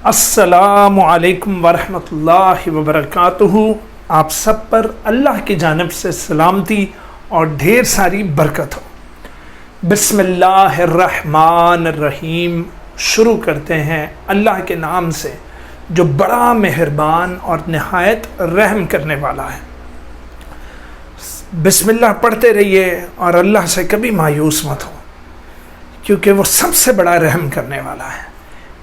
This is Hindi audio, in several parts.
अस्सलामु अलैकुम वरहमतुल्लाहि वबरकातुहू। आप सब पर अल्लाह की जानिब से सलामती और ढेर सारी बरकत हो। बिस्मिल्लाहिर्रहमानिर्रहीम। शुरू करते हैं अल्लाह के नाम से जो बड़ा मेहरबान और नहायत रहम करने वाला है। बिस्मिल्लाह पढ़ते रहिए और अल्लाह से कभी मायूस मत हो, क्योंकि वो सबसे बड़ा रहम करने वाला है।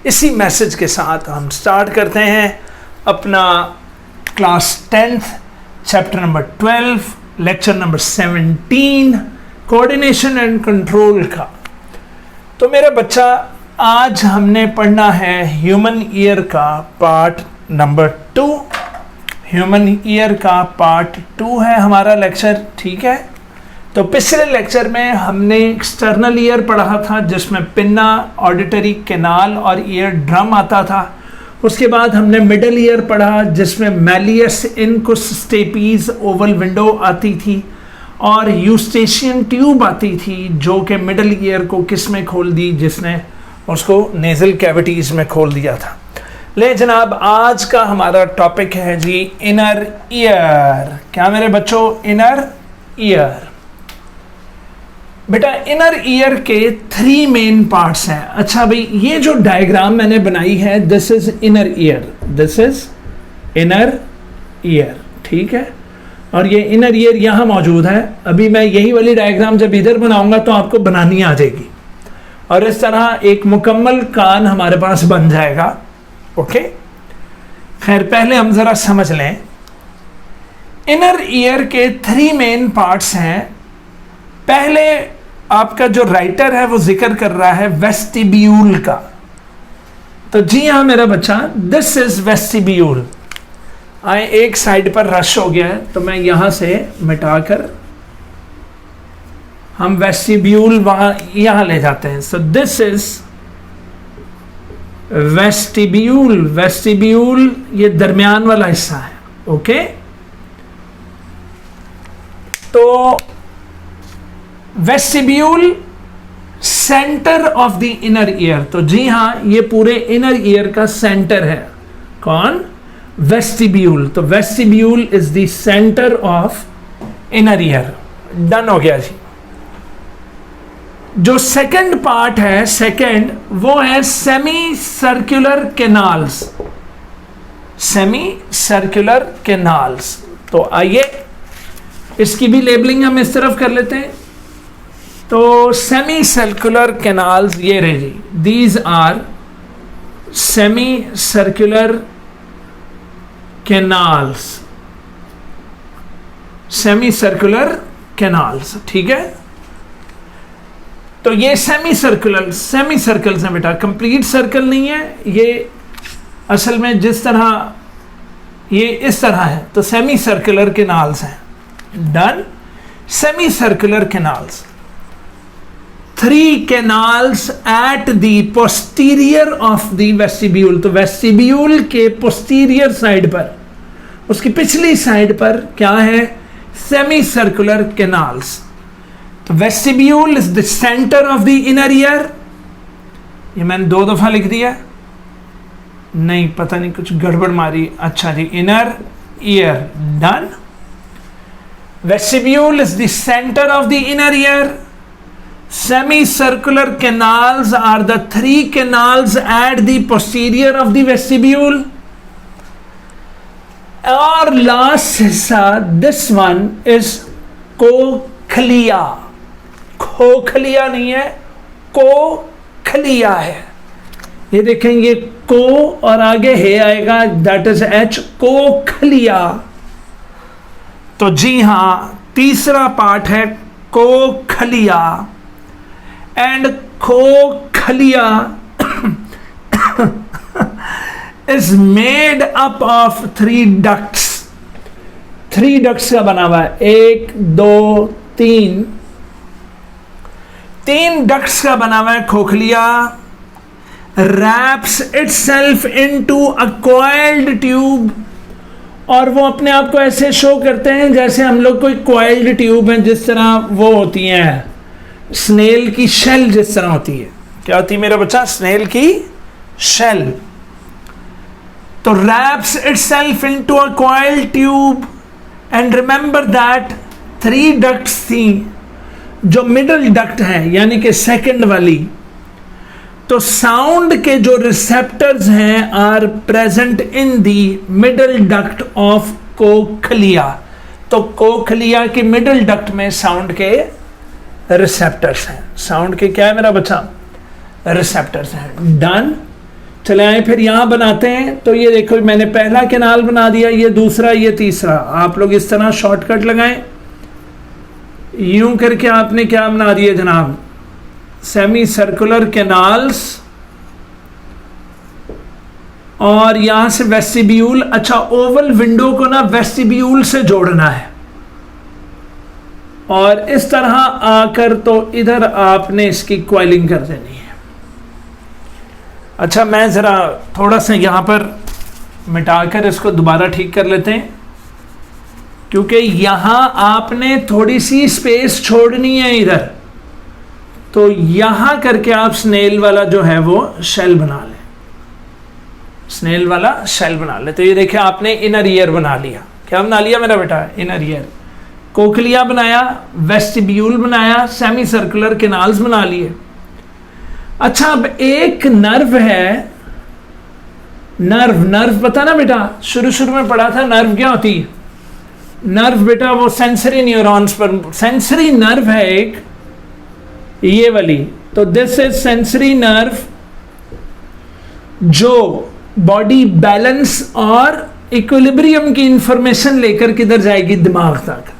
इसी मैसेज के साथ हम स्टार्ट करते हैं अपना class 10th chapter number 12 lecture number 17 coordination and control का। तो मेरा बच्चा, आज हमने पढ़ना है ह्यूमन ईयर का पार्ट नंबर 2। ह्यूमन ईयर का पार्ट 2 है हमारा लेक्चर, ठीक है। तो पिछले लेक्चर में हमने एक्सटर्नल ईयर पढ़ा था, जिसमें पिन्ना, ऑडिटरी कैनाल और ईयर ड्रम आता था। उसके बाद हमने मिडल ईयर पढ़ा, जिसमें मैलियस इनकुस स्टेपीज ओवल विंडो आती थी और यूस्टेशियन ट्यूब आती थी, जो कि मिडल ईयर को किस में खोल दी, जिसने उसको नेजल कैविटीज़ में खोल दिया था। ले जनाब, आज का हमारा टॉपिक है जी इनर ईयर। क्या मेरे बच्चों, इनर ईयर। बेटा, इनर ईयर के 3 मेन पार्ट्स हैं। अच्छा भाई, ये जो डायग्राम मैंने बनाई है, this is inner ear, this is inner ear, ठीक है। और ये इनर ईयर यहाँ मौजूद है। अभी मैं यही वाली डायग्राम जब इधर बनाऊंगा तो आपको बनानी आ जाएगी, और इस तरह एक मुकम्मल कान हमारे पास बन जाएगा। ओके, खैर पहले हम जरा समझ लें। इनर ईयर के 3 मेन पार्ट्स हैं। पहले आपका जो राइटर है वो जिक्र कर रहा है वेस्टिब्यूल का। तो जी हाँ मेरा बच्चा, दिस इज वेस्टिब्यूल। आए, एक साइड पर रश हो गया है तो मैं यहां से मिटाकर हम वेस्टिब्यूल वहां यहां ले जाते हैं। So this is vestibule. Vestibule ये दरमियान वाला हिस्सा है। ओके, तो vestibule centre of the inner year. तो जी हाँ, ये पूरे इनर ईयर का सेंटर है। कौन? वेस्टिब्यूल। तो vestibule is the centre of inner ear. Done हो गया जी। जो सेकंड पार्ट है, सेकंड, वो है semi circular canals. Semi circular canals. तो आइए इसकी भी लेबलिंग हम इस तरफ कर लेते हैं। तो सेमी सर्कुलर कैनाल्स ये रहे जी, these are semi circular canals. Semi circular canals, ठीक है। तो ये सेमी सर्कल्स हैं बेटा, कंप्लीट सर्कल नहीं है ये। असल में जिस तरह ये इस तरह है तो सेमी सर्कुलर कैनाल्स हैं। Done. Semi circular canals, 3 canals at the posterior of the vestibule. तो वेस्टिब्यूल के पोस्टीरियर साइड पर, उसकी पिछली साइड पर क्या है? Semi circular canals. तो vestibule is the centre of the inner ear. ये मैंने 2 दफा लिख दिया, नहीं पता नहीं कुछ गड़बड़ मारी। अच्छा जी, inner ear. Done. Vestibule is the centre of the inner ear. Semicircular canals are the 3 canals at the posterior of the vestibule. और लास्ट हिस्सा, this one is कोखलिया। खोखलिया नहीं है, कोखलिया है। ये देखेंगे को और आगे है आएगा, that is H, कोखलिया। तो जी हाँ, तीसरा पार्ट है cochlea. And cochlea is made up of 3 ducts। 3 ducts का बना हुआ है, 1 2 3। 3 ducts का बना हुआ है खोखलिया। wraps itself into a coiled tube। और वो अपने आप को ऐसे शो करते हैं जैसे हम लोग कोई coiled ट्यूब है, जिस तरह वो होती हैं स्नेल की शेल, जिस तरह होती है। क्या होती है मेरा बच्चा? स्नेल की शेल। तो wraps itself into a coil tube and remember that 3 ducts थी, जो मिडल डक्ट है यानी कि सेकंड वाली, तो साउंड के जो रिसेप्टर्स हैं are present in the middle duct of cochlea. तो कोक्लिया की मिडल डक्ट में साउंड के रिसेप्टर्स हैं। साउंड के क्या है मेरा बच्चा? रिसेप्टर्स हैं। डन। चले आए फिर यहां बनाते हैं। तो ये देखो मैंने पहला कैनाल बना दिया, ये दूसरा, ये तीसरा। आप लोग इस तरह शॉर्टकट लगाएं। यूं करके आपने क्या बना दिया जनाब? सेमी सर्कुलर कैनाल्स, और यहां से वेस्टिब्यूल। अच्छा, ओवल विंडो को ना वेस्टिब्यूल से जोड़ना है, और इस तरह आकर तो इधर आपने इसकी क्वाइलिंग कर देनी है। अच्छा, मैं जरा थोड़ा सा यहां पर मिटाकर इसको दोबारा ठीक कर लेते हैं, क्योंकि यहां आपने थोड़ी सी स्पेस छोड़नी है इधर। तो यहां करके आप स्नेल वाला जो है वो शेल बना लें, स्नेल वाला शेल बना ले। तो ये देखिए आपने इनर ईयर बना लिया। क्या बना लिया मेरा बेटा? Inner ear. कोक्लिया बनाया, वेस्टिब्यूल बनाया, सेमी सर्कुलर कैनाल्स बना लिए। अच्छा, अब एक नर्व है, नर्व पता ना बेटा, शुरू में पढ़ा था नर्व क्या होती है। नर्व बेटा वो सेंसरी न्यूरॉन्स पर, सेंसरी नर्व है एक, ये वाली। तो दिस इज सेंसरी नर्व, जो बॉडी बैलेंस और इक्विलिब्रियम की इंफॉर्मेशन लेकर किधर जाएगी? दिमाग तक।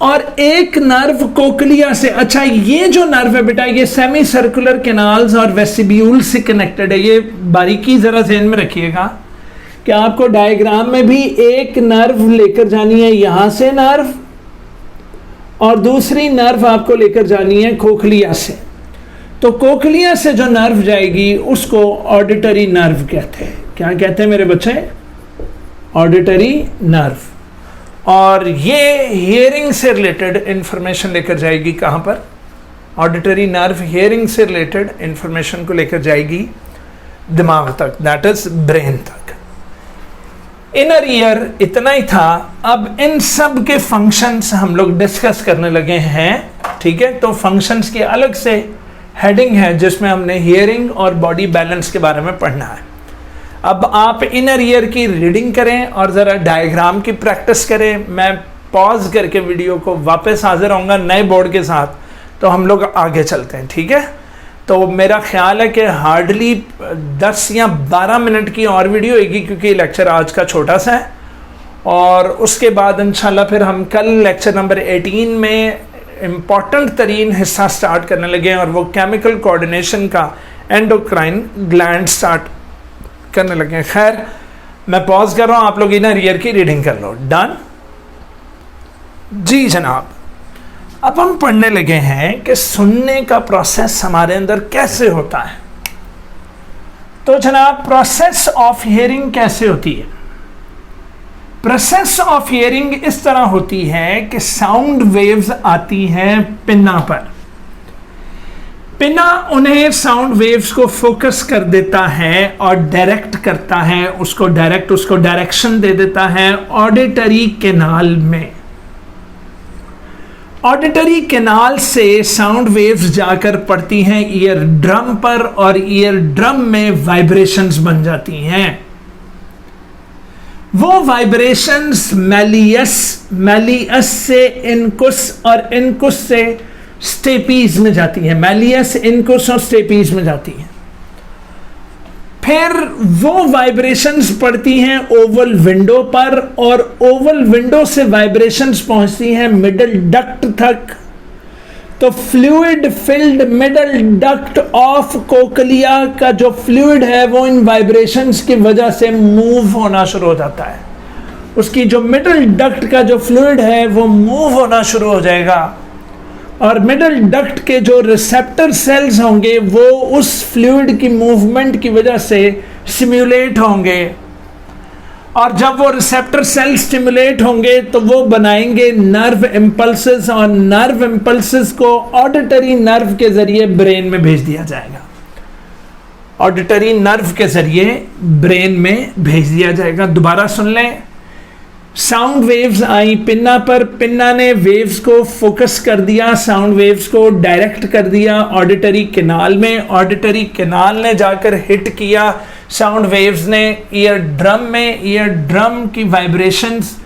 और एक नर्व कोक्लिया से। अच्छा, ये जो नर्व है बेटा, ये सेमी सर्कुलर कैनाल्स और वेस्टिब्यूल से कनेक्टेड है। ये बारीकी जरा ध्यान में रखिएगा कि आपको डायग्राम में भी एक नर्व लेकर जानी है यहां से नर्व, और दूसरी नर्व आपको लेकर जानी है कोक्लिया से। तो कोक्लिया से जो नर्व जाएगी उसको ऑडिटरी नर्व कहते हैं। क्या कहते हैं मेरे बच्चे? Auditory nerve. और ये हियरिंग से रिलेटेड इंफॉर्मेशन लेकर जाएगी कहां पर? ऑडिटरी नर्व हियरिंग से रिलेटेड इंफॉर्मेशन को लेकर जाएगी दिमाग तक, दैट इज ब्रेन तक। इनर ईयर इतना ही था। अब इन सब के फंक्शंस हम लोग डिस्कस करने लगे हैं, ठीक है। तो फंक्शंस की अलग से हेडिंग है जिसमें हमने हियरिंग और बॉडी बैलेंस के बारे में पढ़ना है। अब आप इनर ईयर की रीडिंग करें और ज़रा डायग्राम की प्रैक्टिस करें। मैं पॉज करके वीडियो को वापस हाजिर होऊंगा नए बोर्ड के साथ, तो हम लोग आगे चलते हैं, ठीक है। तो मेरा ख्याल है कि हार्डली 10 या 12 मिनट की और वीडियो होगी, क्योंकि लेक्चर आज का छोटा सा है। और उसके बाद इंशाल्लाह फिर हम कल लेक्चर नंबर 18 में इम्पॉर्टेंट तरीन हिस्सा स्टार्ट करने लगे हैं, और वो केमिकल कोऑर्डिनेशन का एंडोक्राइन ग्लैंड स्टार्ट करने लगे हैं। खैर, मैं पॉज कर रहा हूं, आप लोग इनर ईयर की रीडिंग कर लो। डन जी जनाब। अब हम पढ़ने लगे हैं कि सुनने का प्रोसेस हमारे अंदर कैसे होता है। तो जनाब, प्रोसेस ऑफ हियरिंग कैसे होती है? प्रोसेस ऑफ हियरिंग इस तरह होती है कि साउंड वेव्स आती हैं पिन्ना पर। पिन्ना उन्हें साउंड वेव्स को फोकस कर देता है और डायरेक्ट करता है, उसको डायरेक्शन दे देता है ऑडिटरी कैनाल में। ऑडिटरी कैनाल से साउंड वेव्स जाकर पड़ती हैं ईयर ड्रम पर, और ईयर ड्रम में वाइब्रेशंस बन जाती हैं। वो वाइब्रेशंस मैलियस से इनकुस और इनकुस से स्टेपीज में जाती है। मैलियस, इनकुस और स्टेपीज में जाती है। फिर वो वाइब्रेशंस पड़ती हैं ओवल विंडो पर, और ओवल विंडो से वाइब्रेशंस पहुंचती हैं मिडल डक्ट तक। तो fluid filled middle duct of cochlea का जो फ्लूइड है वो इन वाइब्रेशंस की वजह से मूव होना शुरू हो जाता है। उसकी जो मिडल डक्ट का जो फ्लूइड है वो मूव होना शुरू हो जाएगा, और मिडल डक्ट के जो रिसेप्टर सेल्स होंगे वो उस फ्लूइड की मूवमेंट की वजह से स्टिम्युलेट होंगे, और जब वो रिसेप्टर सेल स्टिमुलेट होंगे तो वो बनाएंगे नर्व इम्पल्सेस, और नर्व इम्पल्सेस को ऑडिटरी नर्व के जरिए ब्रेन में भेज दिया जाएगा। ऑडिटरी नर्व के जरिए ब्रेन में भेज दिया जाएगा। दोबारा सुन लें, साउंड वेव्स आई पिन्ना पर, पिन्ना ने वेव्स को फोकस कर दिया, साउंड वेव्स को डायरेक्ट कर दिया ऑडिटरी कैनाल में, ऑडिटरी कैनाल ने जाकर हिट किया साउंड वेव्स ने ईयर ड्रम में, ईयर ड्रम की वाइब्रेशंस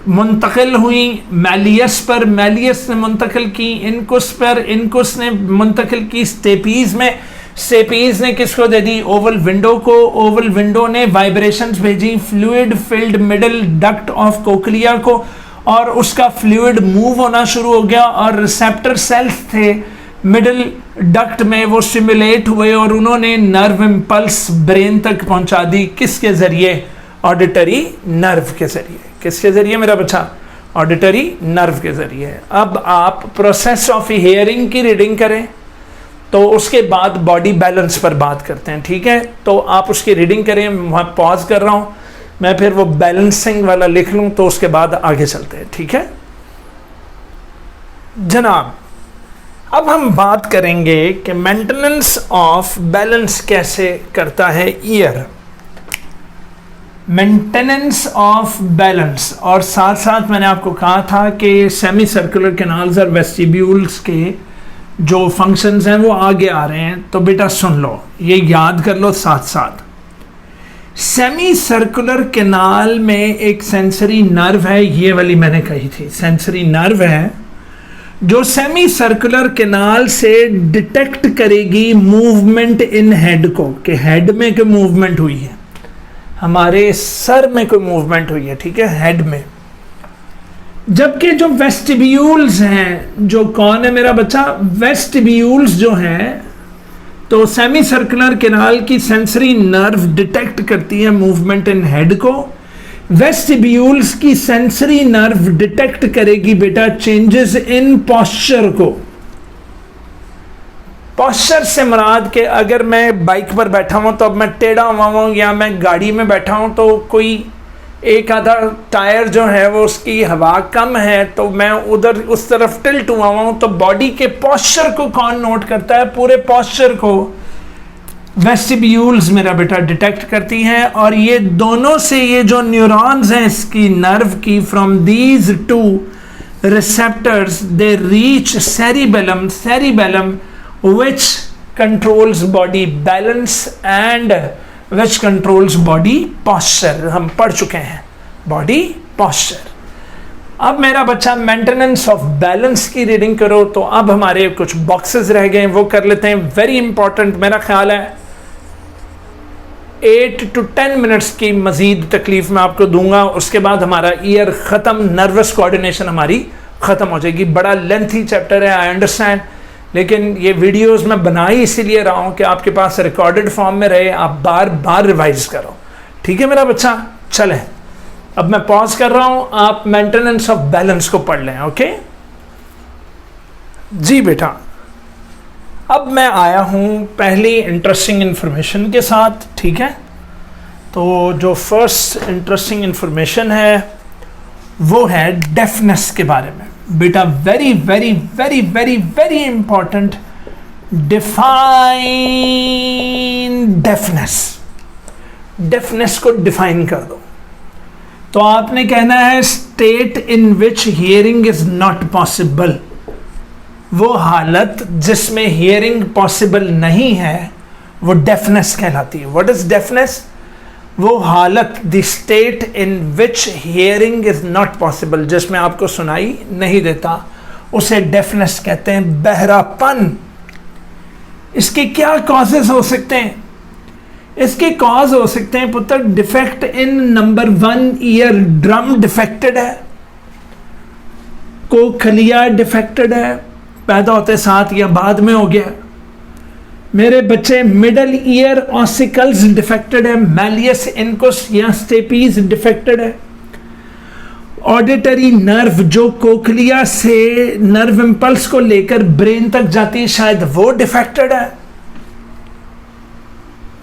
मुंतकिल हुई मैलियस पर, मैलियस ने मुंतकिल की इनकुस पर, इनकुस ने मुंतकिल की स्टेपीज में, स्टेपीज ने किसको दे दी, ओवल विंडो को, ओवल विंडो ने वाइब्रेशंस भेजी fluid filled middle duct of cochlea को, और उसका फ्लूइड मूव होना शुरू हो गया और रिसेप्टर सेल्स थे मिडल डक्ट में, वो स्टिमुलेट हुए और उन्होंने नर्व इम्पल्स ब्रेन तक पहुंचा दी। किसके जरिए, ऑडिटरी नर्व के जरिए। किसके जरिए मेरा बच्चा, ऑडिटरी नर्व के जरिए। अब आप प्रोसेस ऑफ हियरिंग की रीडिंग करें तो उसके बाद बॉडी बैलेंस पर बात करते हैं, ठीक है। तो आप उसकी रीडिंग करें, मैं पॉज कर रहा हूँ, मैं फिर वो बैलेंसिंग वाला लिख लूँ तो उसके बाद आगे चलते हैं, ठीक है जनाब। अब हम बात करेंगे कि मेंटेनेंस ऑफ बैलेंस कैसे करता है ईयर, मेंटेनेंस ऑफ बैलेंस। और साथ साथ मैंने आपको कहा था कि सेमी सर्कुलर कैनाल्स और वेस्टिब्यूल्स के जो फंक्शंस हैं वो आगे आ रहे हैं, तो बेटा सुन लो, ये याद कर लो साथ साथ। सेमी सर्कुलर कैनाल में एक सेंसरी नर्व है, ये वाली मैंने कही थी, सेंसरी नर्व है जो सेमी सर्कुलर कैनाल से डिटेक्ट करेगी मूवमेंट इन हेड को, कि हेड में कोई मूवमेंट हुई है, हमारे सर में कोई मूवमेंट हुई है, ठीक है, हेड में। जबकि जो वेस्टिब्यूल्स हैं, जो कौन है मेरा बच्चा, वेस्टिब्यूल्स जो हैं, तो सेमी सर्कुलर कैनाल की सेंसरी नर्व डिटेक्ट करती है मूवमेंट इन हेड को, वेस्टिब्यूल्स की सेंसरी नर्व डिटेक्ट करेगी बेटा चेंजेस इन पॉस्चर को। पॉस्चर से मुराद के अगर मैं बाइक पर बैठा हूं तो अब मैं टेढ़ा हुआ हूं, या मैं गाड़ी में बैठा हूं तो कोई एक आधा टायर जो है वो उसकी हवा कम है तो मैं उधर उस तरफ टिल्ट हुआ हूं, तो बॉडी के पॉस्चर को कौन नोट करता है, पूरे पॉस्चर को वेस्टिब्यूल्स मेरा बेटा डिटेक्ट करती हैं। और ये दोनों से ये जो न्यूरॉन्स हैं इसकी नर्व की, from these two receptors they reach cerebellum, cerebellum which controls body balance and which controls body posture। हम पढ़ चुके हैं body posture। अब मेरा बच्चा मेंटेनेंस ऑफ बैलेंस की रीडिंग करो, तो अब हमारे कुछ बॉक्सेस रह गए वो कर लेते हैं, वेरी इंपॉर्टेंट। मेरा ख्याल है 8 to 10 मिनट्स की मजीद तकलीफ मैं आपको दूंगा, उसके बाद हमारा ईयर ख़त्म, नर्वस कोऑर्डिनेशन हमारी ख़त्म हो जाएगी। बड़ा लेंथी चैप्टर है, आई अंडरस्टैंड, लेकिन ये वीडियोस मैं बना ही इसीलिए रहा हूँ कि आपके पास रिकॉर्डेड फॉर्म में रहे, आप बार बार रिवाइज करो, ठीक है मेरा बच्चा। चलें, अब मैं पॉज कर रहा हूँ, आप मेंटेनेंस ऑफ बैलेंस को पढ़ लें, ओके जी बेटा। अब मैं आया हूँ पहली इंटरेस्टिंग इंफॉर्मेशन के साथ, ठीक है। तो जो फर्स्ट इंटरेस्टिंग इंफॉर्मेशन है वो है डेफनेस के बारे में बेटा। Very very very very very important, define deafness. Deafness को डिफाइन कर दो, तो आपने कहना है state in which hearing is not possible. वो हालत जिसमें हियरिंग पॉसिबल नहीं है वो डेफनेस कहलाती है। What is deafness? वो हालत, the state in which hearing is not possible, जिसमें आपको सुनाई नहीं देता, उसे डेफनेस कहते हैं, बहरापन। इसके क्या कॉजेज हो सकते हैं? इसके कॉज हो सकते हैं पुत्र, defect in number 1 ear drum defected है, कोखलिया डिफेक्टेड है, पैदा होते साथ या बाद में हो गया। मेरे बच्चे मिडल ईयर ऑसिकल्स डिफेक्टेड है, मैलियस इनकुस या स्टेपीज डिफेक्टेड है। ऑडिटरी नर्व जो कोक्लिया से नर्व इंपल्स को लेकर ब्रेन तक जाती है शायद वो डिफेक्टेड है।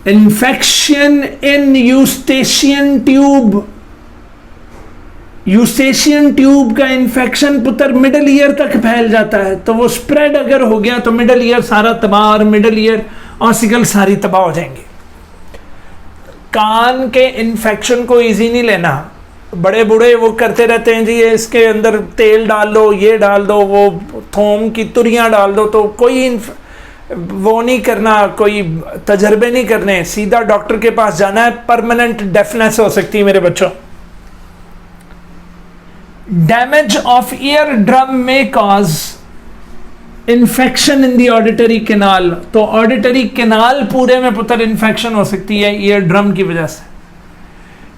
Infection in Eustachian tube, Eustachian tube का इन्फेक्शन पुत्र मिडल ईयर तक फैल जाता है, तो वो स्प्रेड अगर हो गया तो मिडल ईयर सारा तबाह और मिडल ईयर ऑसिकल सारी तबाह हो जाएंगे। कान के इन्फेक्शन को इजी नहीं लेना। बड़े बूढ़े वो करते रहते हैं जी, ये इसके अंदर तेल डाल दो, ये डाल दो, वो थोम की तुरियां डाल दो, तो कोई वो नहीं करना, कोई तजर्बे नहीं करने, सीधा डॉक्टर के पास जाना है। परमानेंट डेफनेस हो सकती है मेरे बच्चों। डैमेज ऑफ ईयर ड्रम में cause infection in the auditory canal. तो ऑडिटरी कैनाल पूरे में पुत्र इन्फेक्शन हो सकती है ईयर ड्रम की वजह से।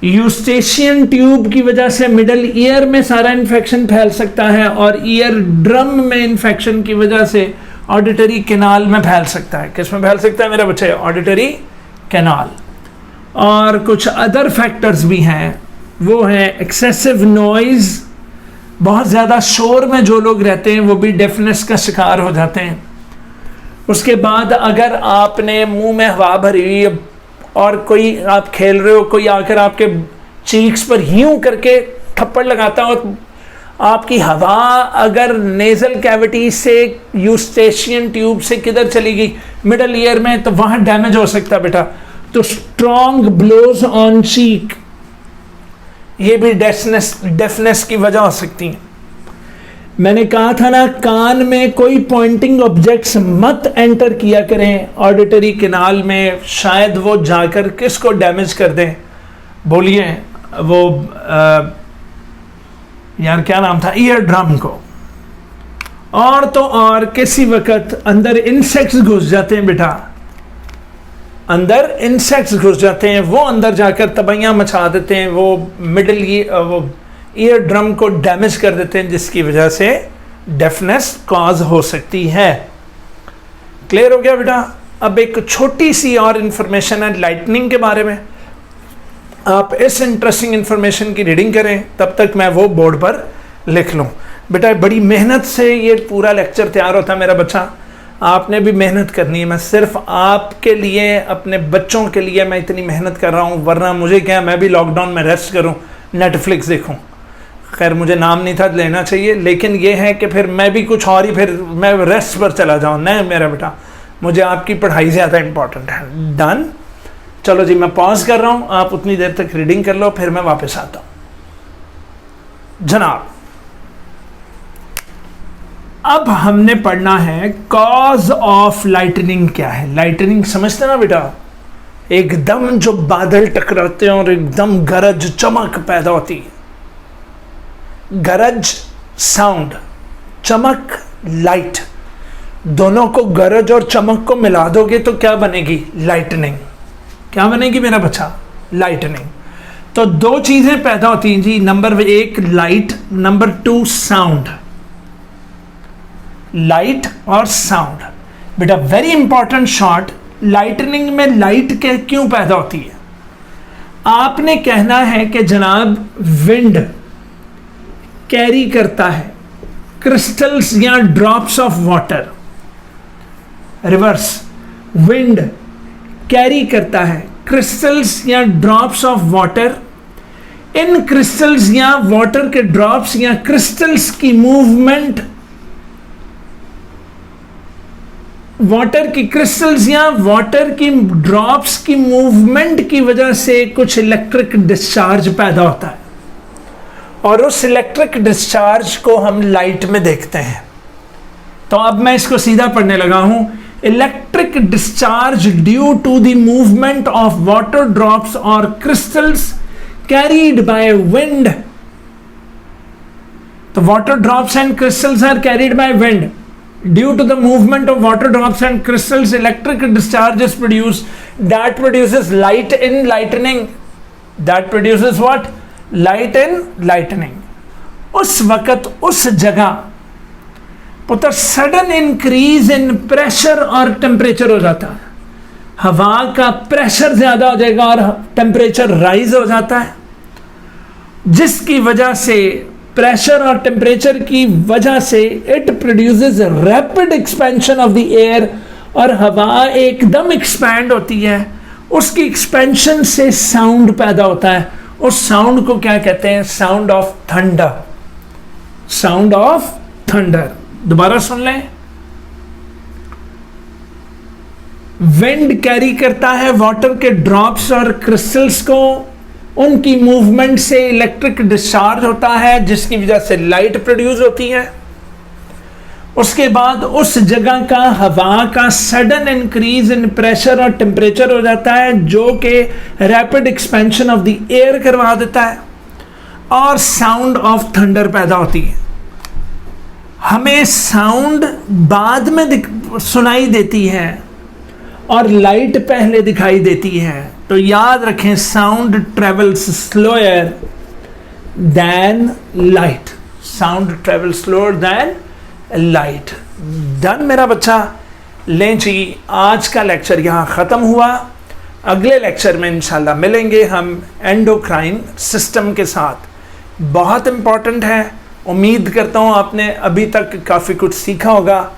यूस्टेशियन ट्यूब की वजह से मिडल ईयर में सारा इन्फेक्शन फैल सकता है, और ईयर ड्रम में इन्फेक्शन की वजह से ऑडिटरी कैनाल में फैल सकता है। किस में फैल सकता है मेरे बच्चे? Auditory canal. और कुछ अदर फैक्टर्स भी हैं, वो है एक्सेसिव नॉइज, बहुत ज़्यादा शोर में जो लोग रहते हैं वो भी डेफनेस का शिकार हो जाते हैं। उसके बाद अगर आपने मुंह में हवा भरी हुई और कोई आप खेल रहे हो, कोई आकर आपके चीक्स पर यूं करके थप्पड़ लगाता हो, आपकी हवा अगर नेजल कैविटी से यूस्टेशियन ट्यूब से किधर चली गई? मिडल ईयर में, तो वहां डैमेज हो सकता है बेटा। तो स्ट्रॉन्ग ब्लोज ऑन चीक, ये भी डेफनेस की वजह हो सकती है। मैंने कहा था ना, कान में कोई पॉइंटिंग ऑब्जेक्ट्स मत एंटर किया करें ऑडिटरी कैनाल में, शायद वो जाकर किसको डैमेज कर दें? बोलिए, वो यार क्या नाम था, ईयर ड्रम को। और तो और किसी वक्त अंदर इंसेक्ट्स घुस जाते हैं बेटा, अंदर इंसेक्ट्स घुस जाते हैं, वो अंदर जाकर तबाहियां मचा देते हैं, वो वो ईयर ड्रम को डैमेज कर देते हैं, जिसकी वजह से डेफनेस कॉज हो सकती है। क्लियर हो गया बेटा? अब एक छोटी सी और इंफॉर्मेशन है लाइटनिंग के बारे में। आप इस इंटरेस्टिंग इंफॉर्मेशन की रीडिंग करें, तब तक मैं वो बोर्ड पर लिख लूँ। बेटा बड़ी मेहनत से ये पूरा लेक्चर तैयार होता है मेरा बच्चा, आपने भी मेहनत करनी है। मैं सिर्फ आपके लिए, अपने बच्चों के लिए मैं इतनी मेहनत कर रहा हूँ, वरना मुझे क्या, मैं भी लॉकडाउन में रेस्ट करूँ, नेटफ्लिक्स देखूँ। खैर मुझे नाम नहीं था लेना चाहिए, लेकिन ये है कि फिर मैं भी कुछ और ही, फिर मैं रेस्ट पर चला जाऊँ। नहीं मेरा बेटा, मुझे आपकी पढ़ाई ज़्यादा इंपॉर्टेंट है। डन? चलो जी, मैं पॉज कर रहा हूँ, आप उतनी देर तक रीडिंग कर लो, फिर मैं वापस आता हूँ। जनाब, अब हमने पढ़ना है कॉज ऑफ लाइटनिंग क्या है। लाइटनिंग समझते ना बेटा, एकदम जो बादल टकराते हैं और एकदम गरज चमक पैदा होती है। गरज साउंड, चमक लाइट, दोनों को, गरज और चमक को मिला दोगे तो क्या बनेगी? लाइटनिंग। क्या बनेगी मेरा बच्चा? लाइटनिंग। तो दो चीजें पैदा होती हैं जी, number 1 light, number 2 sound. Light और साउंड बेटा वेरी इंपॉर्टेंट शॉर्ट। लाइटनिंग में लाइट के क्यों पैदा होती है? आपने कहना है कि जनाब विंड कैरी करता है क्रिस्टल्स या drops of water. Reverse, wind carry करता है क्रिस्टल्स या drops of water. In crystals या वाटर के ड्रॉप्स या क्रिस्टल्स की मूवमेंट, वाटर की क्रिस्टल्स या वाटर की ड्रॉप्स की मूवमेंट की वजह से कुछ इलेक्ट्रिक डिस्चार्ज पैदा होता है, और उस इलेक्ट्रिक डिस्चार्ज को हम लाइट में देखते हैं। तो अब मैं इसको सीधा पढ़ने लगा हूं। Electric discharge due to the movement of water drops और क्रिस्टल्स कैरीड बाय विंड। तो water drops and crystals are carried by wind. Due to the movement of water drops and crystals, electric discharge is produced that produces light in lightning. That produces what? Light in lightning. उस वक्त उस जगह पुत्र सडन इंक्रीज इन प्रेशर और टेम्परेचर हो जाता है. हवा का प्रेशर ज्यादा हो जाएगा और टेम्परेचर राइज हो जाता है, जिसकी वजह से प्रेशर और टेम्परेचर की वजह से it produces rapid expansion of the air, और हवा एकदम एक्सपैंड होती है. उसकी एक्सपेंशन से साउंड पैदा होता है. उस साउंड को क्या कहते हैं? Sound of thunder. Sound of thunder. दोबारा सुन लें. विंड कैरी करता है वाटर के ड्रॉप्स और क्रिस्टल्स को, उनकी मूवमेंट से इलेक्ट्रिक डिस्चार्ज होता है जिसकी वजह से लाइट प्रोड्यूस होती है। उसके बाद उस जगह का हवा का सडन इंक्रीज इन प्रेशर और टेम्परेचर हो जाता है जो कि rapid expansion of the air करवा देता है और साउंड ऑफ थंडर पैदा होती है। हमें साउंड बाद में सुनाई देती है और लाइट पहले दिखाई देती है, तो याद रखें sound travels slower then light, sound travel slower then light. Done मेरा बच्चा। लें जी, आज का लेक्चर यहाँ ख़त्म हुआ। अगले लेक्चर में इंशाल्लाह मिलेंगे हम एंडोक्राइन सिस्टम के साथ। बहुत इम्पॉर्टेंट है। उम्मीद करता हूँ आपने अभी तक काफ़ी कुछ सीखा होगा।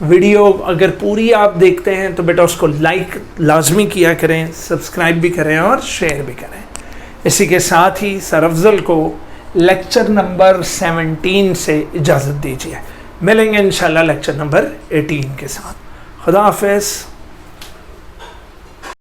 वीडियो अगर पूरी आप देखते हैं तो बेटा उसको लाइक लाजमी किया करें, सब्सक्राइब भी करें और शेयर भी करें। इसी के साथ ही सर अफजल को लेक्चर नंबर 17 से इजाज़त दीजिए। मिलेंगे इंशाल्लाह लेक्चर नंबर 18 के साथ। खुदा हाफिज़।